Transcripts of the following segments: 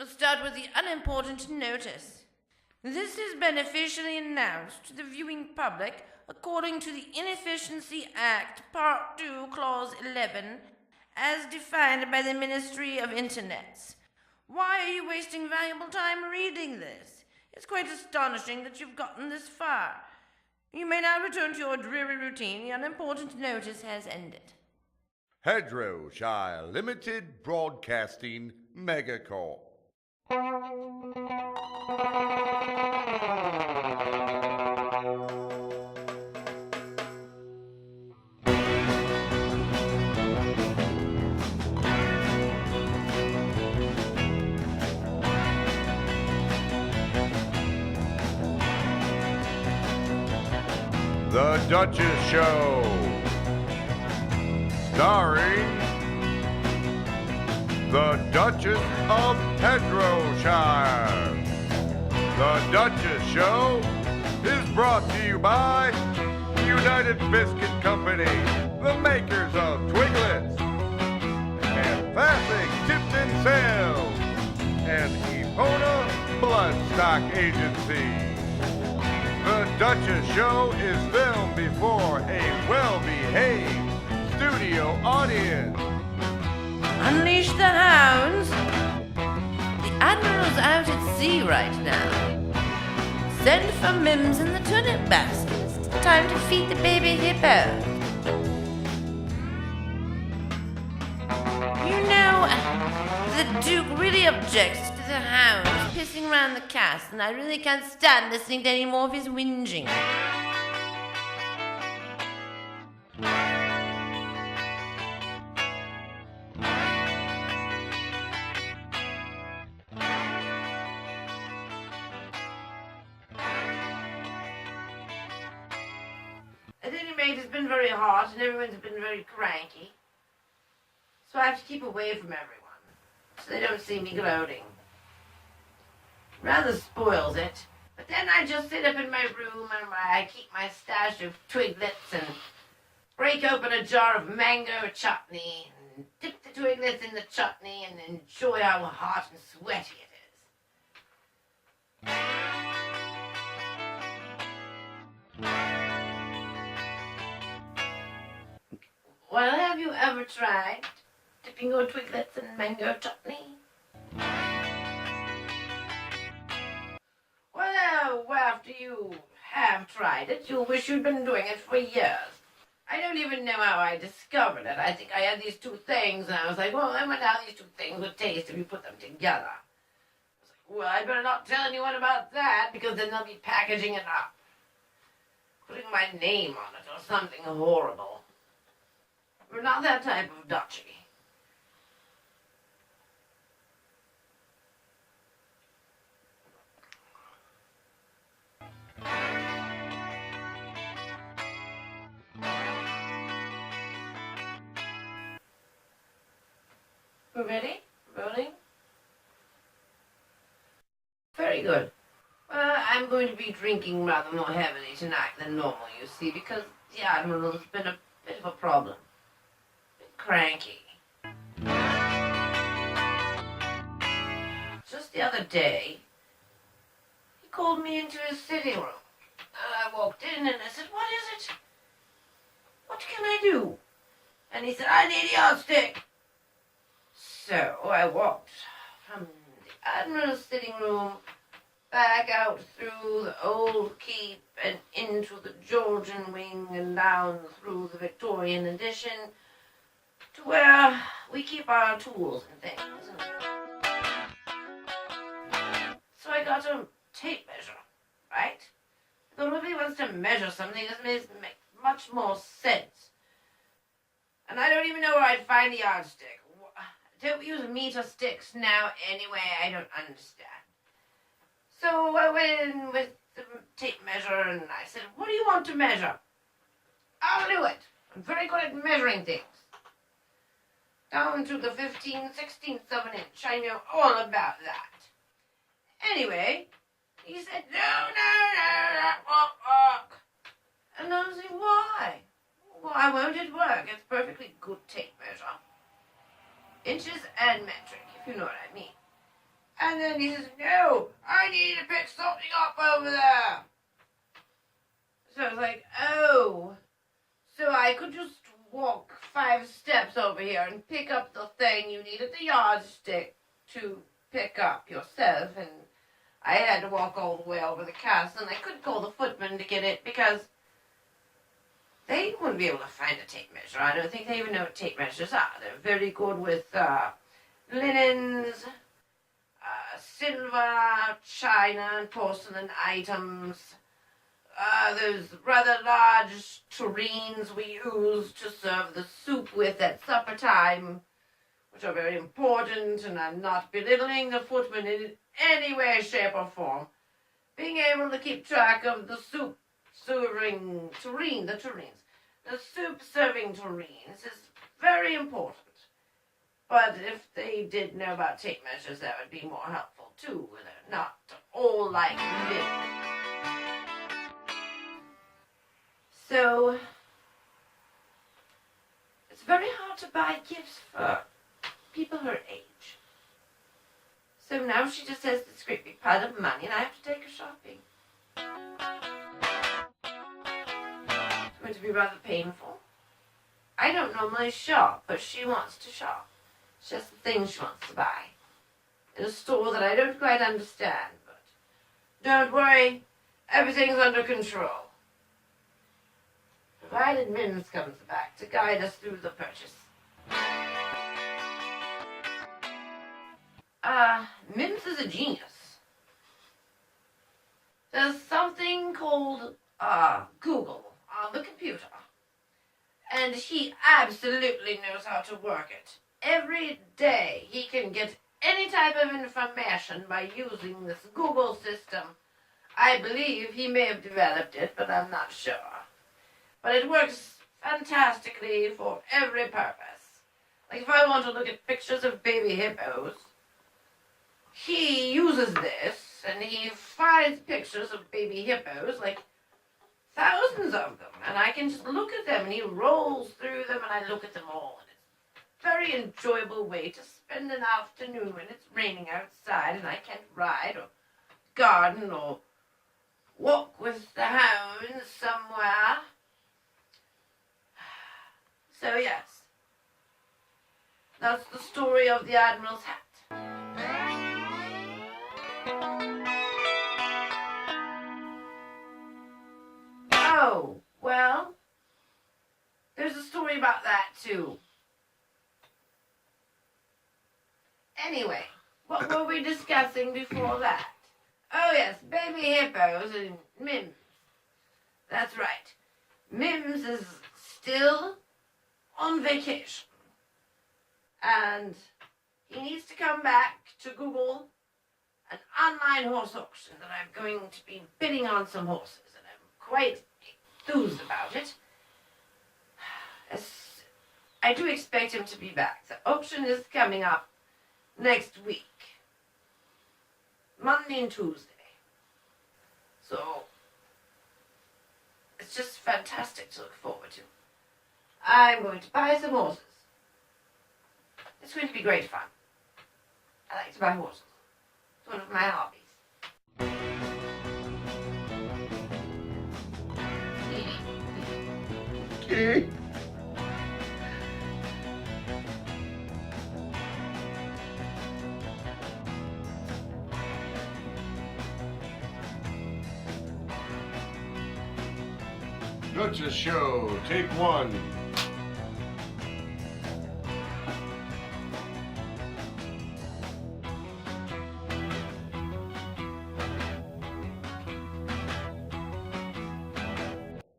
start with the unimportant notice. This is beneficially announced to the viewing public according to the Inefficiency Act, Part 2, Clause 11, as defined by the Ministry of Internets. Why are you wasting valuable time reading this? It's quite astonishing that you've gotten this far. You may now return to your dreary routine. The unimportant notice has ended. Hedgerowshire Limited Broadcasting Megacorp. The Duchess Show, starring the Duchess of Hedgerowshire. The Duchess Show is brought to you by United Biscuit Company, the makers of Twiglets, and Classic Tipton Sales, and Epona Bloodstock Agency. The Duchess Show is filmed before a well-behaved studio audience. Unleash the hounds. The Admiral's out at sea right now. Send for MIMS and the turnip baskets. It's time to feed the baby hippo. You know, the Duke really objects to the hounds pissing around the cast, and I really can't stand listening to any more of his whinging. At any rate, it's been very hot, and everyone's been very cranky. So I have to keep away from everyone, so they don't see me gloating. Rather spoils it. But then I just sit up in my room and I keep my stash of Twiglets and break open a jar of mango chutney and dip the Twiglets in the chutney and enjoy how hot and sweaty it is. Well, have you ever tried dipping your Twiglets in mango chutney? Well, after you have tried it, you'll wish you'd been doing it for years. I don't even know how I discovered it. I think I had these two things, and I was like, well, I wonder how these two things would taste if you put them together. I was like, well, I'd better not tell anyone about that, because then they'll be packaging it up, putting my name on it or something horrible. We're not that type of duchy. We're ready? Rolling? Very good. Well, I'm going to be drinking rather more heavily tonight than normal, you see, because the Admiral has been a bit of a problem. A bit cranky. Just the other day, he called me into his sitting room. I walked in and I said, what is it? What can I do? And he said, I need a yardstick. So I walked from the Admiral's sitting room back out through the old keep and into the Georgian wing and down through the Victorian addition to where we keep our tools and things. So I got a tape measure, right? If nobody wants to measure something, it makes much more sense. And I don't even know where I'd find the yardstick. Don't we use meter sticks now anyway? I don't understand. So I went in with the tape measure and I said, what do you want to measure? I'll do it. I'm very good at measuring things. Down to the 15/16 of an inch. I know all about that. Anyway, he said, no, that won't work. And I was like, why? Why won't it work? It's perfectly good tape measure. Inches and metric, if you know what I mean. And then he says, no, I need to pick something up over there. So I was like, oh, so I could just walk 5 steps over here and pick up the thing you needed the yardstick to pick up yourself. And I had to walk all the way over the castle, and I couldn't call the footman to get it because they wouldn't be able to find a tape measure. I don't think they even know what tape measures are. They're very good with linens, silver, china, and porcelain items. Those rather large tureens we use to serve the soup with at supper time, which are very important, and I'm not belittling the footman in any way, shape, or form. Being able to keep track of the soup serving tureens, the soup serving tureens is very important. But if they did know about tape measures, that would be more helpful too. They're not all like me. So, it's very hard to buy gifts for people her age. So now she just has this great big pile of money and I have to take her shopping. It's going to be rather painful. I don't normally shop, but she wants to shop. It's just the things she wants to buy. In a store that I don't quite understand, but don't worry, everything's under control. Provided MIMS comes back to guide us through the purchase. MIMS is a genius. There's something called Google on the computer, and he absolutely knows how to work it. Every day he can get any type of information by using this Google system. I believe he may have developed it, but I'm not sure. But it works fantastically for every purpose. Like if I want to look at pictures of baby hippos, he uses this and he finds pictures of baby hippos, like thousands of them, and I can just look at them and he rolls through them and I look at them all. And it's a very enjoyable way to spend an afternoon when it's raining outside and I can't ride or garden or walk with the hounds somewhere. So yes, that's the story of the Admiral's hat. Oh, well, there's a story about that too. Anyway, what were we discussing before that? Oh yes, baby hippos and MIMS. That's right. MIMS is still on vacation. And he needs to come back to Google an online horse auction that I'm going to be bidding on some horses. And I'm quite enthused about it. I do expect him to be back. The auction is coming up next week. Monday and Tuesday. So, it's just fantastic to look forward to. I'm going to buy some horses. It's going to be great fun. I like to buy horses. It's one of my hobbies. Duchess Show, take 1.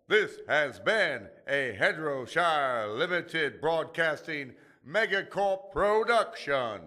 This has been a Hedgerowshire Limited Broadcasting Megacorp production.